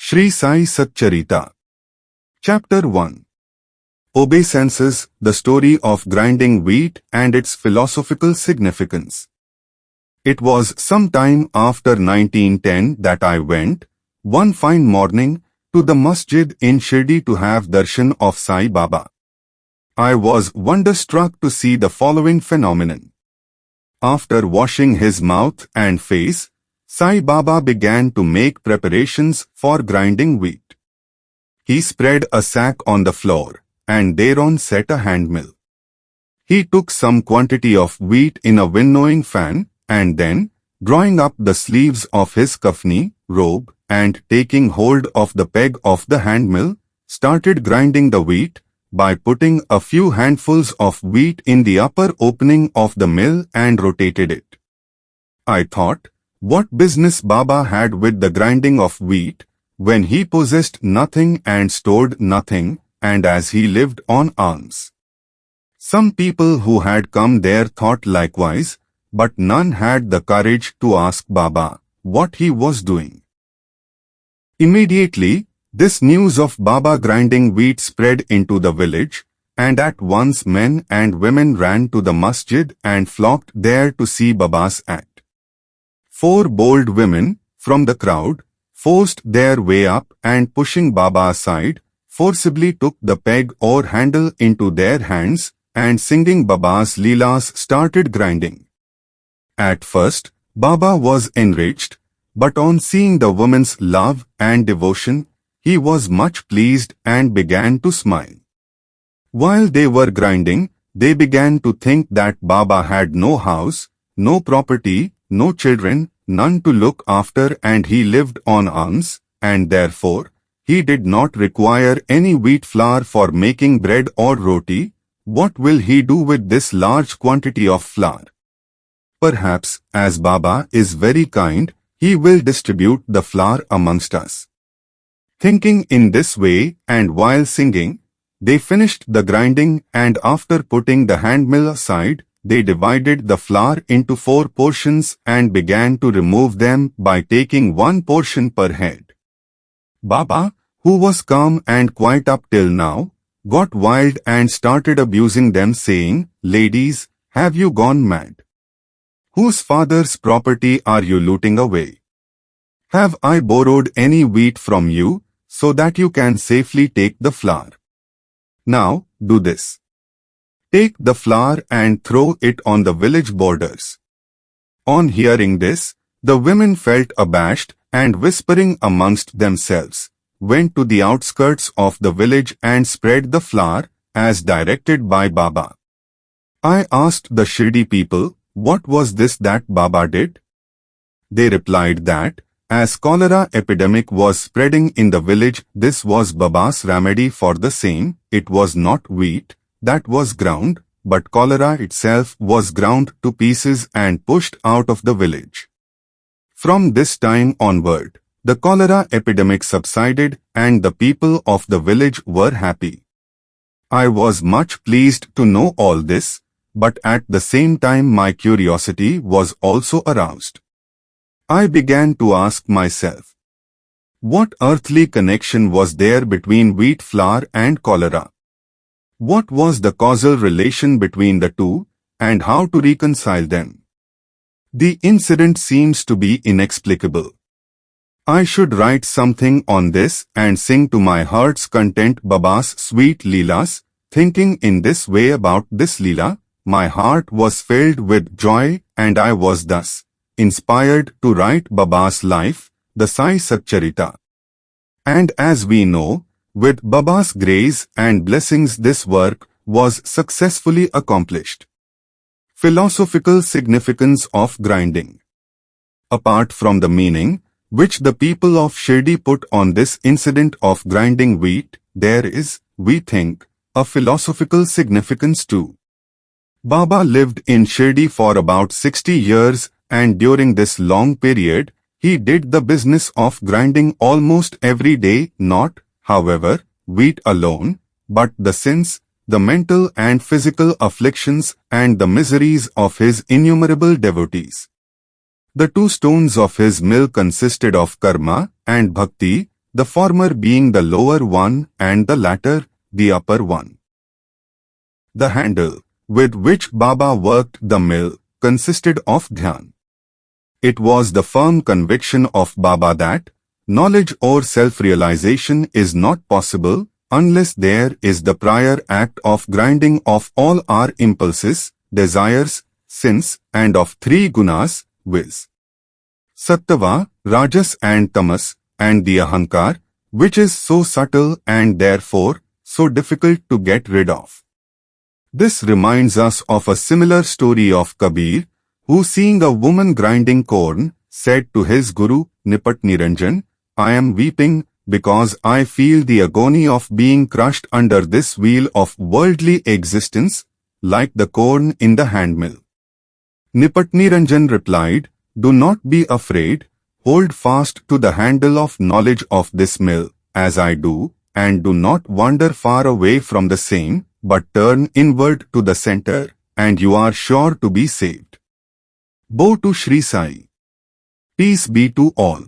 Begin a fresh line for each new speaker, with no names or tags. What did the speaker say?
Shri Sai Satcharita. Chapter 1. Obeisances, the story of grinding wheat and its philosophical significance. It was some time after 1910 that I went, one fine morning, to the masjid in Shirdi to have darshan of Sai Baba. I was wonderstruck to see the following phenomenon. After washing his mouth and face, Sai Baba began to make preparations for grinding wheat. He spread a sack on the floor, and thereon set a handmill. He took some quantity of wheat in a winnowing fan, and then, drawing up the sleeves of his kafni, robe, and taking hold of the peg of the handmill, started grinding the wheat, by putting a few handfuls of wheat in the upper opening of the mill and rotated it. I thought, what business Baba had with the grinding of wheat, when he possessed nothing and stored nothing, and as he lived on alms. Some people who had come there thought likewise, but none had the courage to ask Baba what he was doing. Immediately, this news of Baba grinding wheat spread into the village, and at once men and women ran to the masjid and flocked there to see Baba's act. 4 bold women, from the crowd, forced their way up and pushing Baba aside, forcibly took the peg or handle into their hands and singing Baba's leelas started grinding. At first, Baba was enraged, but on seeing the women's love and devotion, he was much pleased and began to smile. While they were grinding, they began to think that Baba had no house, no property, no children, none to look after, and he lived on alms, and therefore, he did not require any wheat flour for making bread or roti. What will he do with this large quantity of flour? Perhaps, as Baba is very kind, he will distribute the flour amongst us. Thinking in this way, and while singing, they finished the grinding, and after putting the handmill aside, they divided the flour into 4 portions and began to remove them by taking 1 portion per head. Baba, who was calm and quiet up till now, got wild and started abusing them, saying, "Ladies, have you gone mad? Whose father's property are you looting away? Have I borrowed any wheat from you, so that you can safely take the flour? Now, do this. Take the flour and throw it on the village borders." On hearing this, the women felt abashed and whispering amongst themselves, went to the outskirts of the village and spread the flour, as directed by Baba. I asked the Shirdi people, what was this that Baba did? They replied that, as cholera epidemic was spreading in the village, this was Baba's remedy for the same. It was not wheat that was ground, but cholera itself was ground to pieces and pushed out of the village. From this time onward, the cholera epidemic subsided and the people of the village were happy. I was much pleased to know all this, but at the same time my curiosity was also aroused. I began to ask myself, what earthly connection was there between wheat flour and cholera? What was the causal relation between the two, and how to reconcile them? The incident seems to be inexplicable. I should write something on this and sing to my heart's content Baba's sweet leelas. Thinking in this way about this leela, my heart was filled with joy, and I was thus inspired to write Baba's life, the Sai Satcharita. And as we know, with Baba's grace and blessings this work was successfully accomplished. Philosophical significance of grinding. Apart from the meaning which the people of Shirdi put on this incident of grinding wheat, there is, we think, a philosophical significance too. Baba lived in Shirdi for about 60 years, and during this long period, he did the business of grinding almost every day, not, however, wheat alone, but the sins, the mental and physical afflictions and the miseries of his innumerable devotees. The 2 stones of his mill consisted of karma and bhakti, the former being the lower one and the latter the upper one. The handle with which Baba worked the mill consisted of dhyan. It was the firm conviction of Baba that knowledge or self-realization is not possible unless there is the prior act of grinding of all our impulses, desires, sins, and of three gunas, viz. Sattva, Rajas and Tamas, and the Ahankar, which is so subtle and therefore so difficult to get rid of. This reminds us of a similar story of Kabir, who seeing a woman grinding corn, said to his Guru, Nipat Niranjan, I am weeping because I feel the agony of being crushed under this wheel of worldly existence, like the corn in the handmill. Nipat Niranjan replied, do not be afraid, hold fast to the handle of knowledge of this mill, as I do, and do not wander far away from the same, but turn inward to the center, and you are sure to be saved. Bow to Shri Sai. Peace be to all.